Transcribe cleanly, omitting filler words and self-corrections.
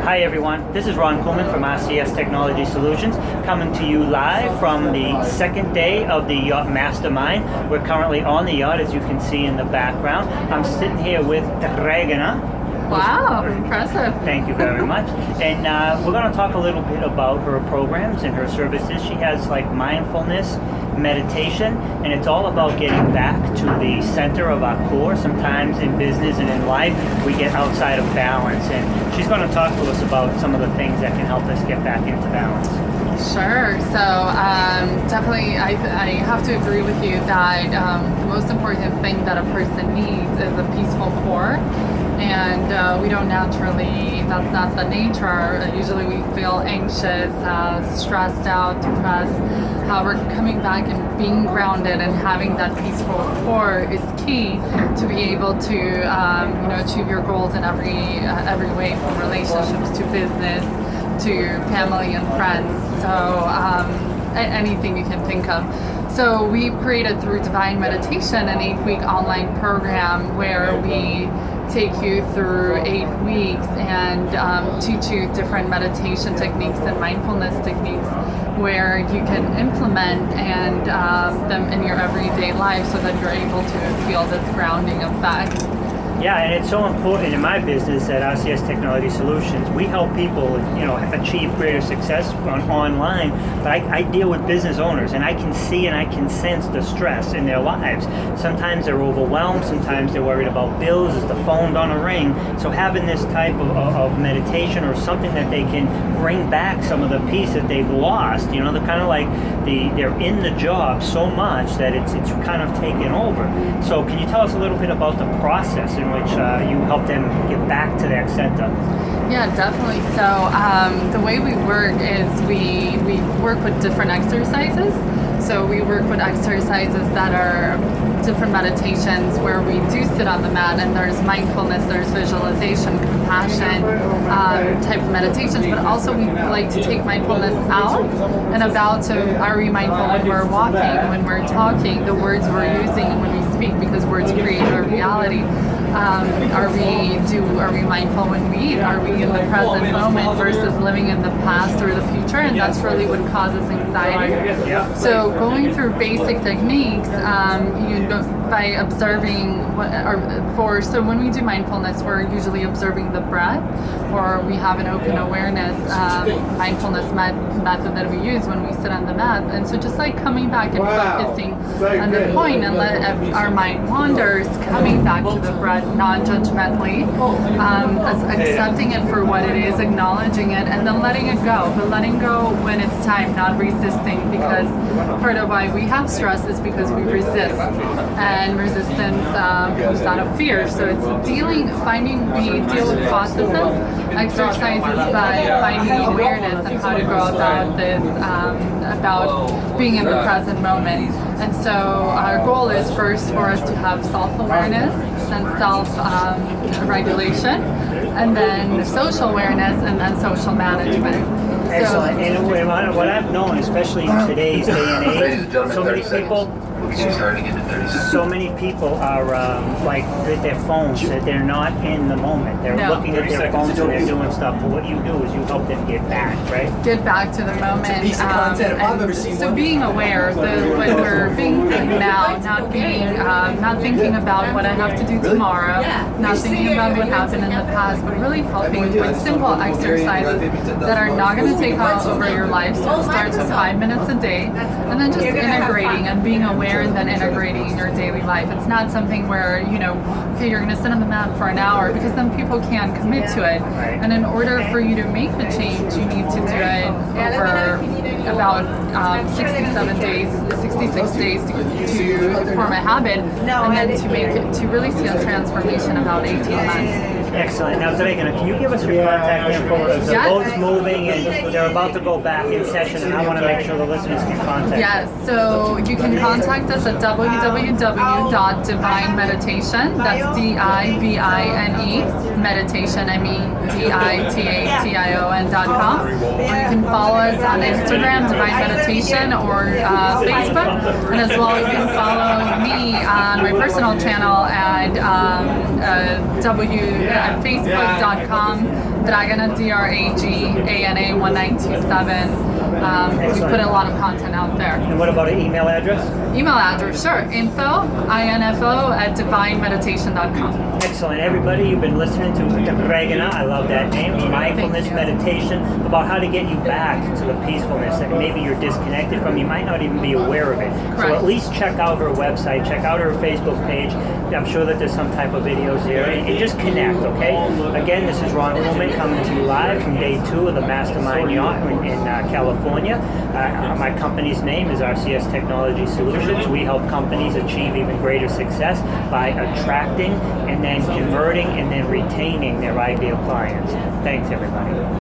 Hi everyone, this is Ron Couming from RCS Technology Solutions, coming to you live from the second day of the Yacht Mastermind. We're currently on the yacht, as you can see in the background. I'm sitting here with Dragana. Wow, impressive. Thank you very much. And we're going to talk a little bit about her programs and her services. She has like mindfulness, meditation, and it's all about getting back to the center of our core. Sometimes in business and in life, we get outside of balance. And she's going to talk to us about some of the things that can help us get back into balance. Sure. So definitely, I have to agree with you that the most important thing that a person needs is a peaceful core. And we don't naturally, that's not the nature. Usually we feel anxious, stressed out, depressed. However, coming back and being grounded and having that peaceful core is key to be able to achieve your goals in every way, from relationships to business to family and friends. So anything you can think of. So we've created through Divine Meditation an 8-week online program where we take you through 8 weeks and teach you different meditation techniques and mindfulness techniques where you can implement and them in your everyday life so that you're able to feel this grounding effect. Yeah, and it's so important in my business at RCS Technology Solutions. We help people, achieve greater success online, but I deal with business owners, and I can see and I can sense the stress in their lives. Sometimes they're overwhelmed, sometimes they're worried about bills, is the phone gonna ring? So having this type of meditation or something that they can bring back some of the peace that they've lost, they're kind of like they're in the job so much that it's kind of taken over. So can you tell us a little bit about the process in which you help them get back to that center? Yeah, definitely. So the way we work is we work with different exercises. So we work with exercises that are different meditations where we do sit on the mat, and there's mindfulness, there's visualization, compassion type of meditations, but also we like to take mindfulness out and about. So are we mindful when we're walking, when we're talking, the words we're using when we speak, because words create our reality. Are we mindful when we eat? Are we in the present moment versus living in the past or the future? And that's really what causes anxiety. So going through basic techniques, by observing so when we do mindfulness, we're usually observing the breath, or we have an open awareness mindfulness method that we use when we sit on the mat. And so just like coming back and focusing on the point, and if our mind wanders, coming back to the breath non-judgmentally, accepting it for what it is, acknowledging it, and then letting it go. But letting go when it's time, not resisting, because part of why we have stress is because we resist, and resistance comes out of fear. So it's we deal with processes, exercises by finding awareness and how to go about this, about being in the present moment. And so our goal is first for us to have self-awareness, then self-regulation, and then social awareness, and then social management. Excellent. And what I've known, especially in today's day and age, so many people are like with their phones, that they're not in the moment. They're looking at their phones and they're doing stuff. But what you do is you help them get back, right? Get back to the moment. It's a piece of content I've ever seen. So being aware when we're being now, not thinking about what I have to do tomorrow, not thinking about what happened in the past, but really helping with simple exercises that are not going to take over your life. So it starts with 5 minutes a day, and then just integrating and being aware, and then integrating in your daily life. It's not something where, okay, you're going to sit on the mat for an hour, because then people can't commit to it. And in order for you to make the change, you need to do it over about 66 days to form a habit, and then to really see a transformation about 18 months. Excellent. Now, Dragana, can you give us your contact info? The boat's moving and they're about to go back in session, and I want to make sure the listeners can contact you. Yes, so you can contact us at www.divinemeditation, that's D-I-V-I-N-E, meditation, meditation.com. Or you can follow us on Instagram, Divine Meditation, or Facebook. And as well, you can follow me on my personal channel at facebook.com Dragana, Dragana 1927. We put a lot of content out there. And what about an email address? Email address, sure. info@divinemeditation.com. Excellent. Everybody, you've been listening to Dragana. I love that name. Mindfulness meditation, about how to get you back to the peacefulness that maybe you're disconnected from. You might not even be aware of it. Correct. So at least check out her website, check out her Facebook page. I'm sure that there's some type of videos there, and just connect, okay? Again, this is Ronald Couming coming to you live from day 2 of the Mastermind Yacht in California. My company's name is RCS Technology Solutions. We help companies achieve even greater success by attracting and then converting and then retaining their ideal clients. Thanks, everybody.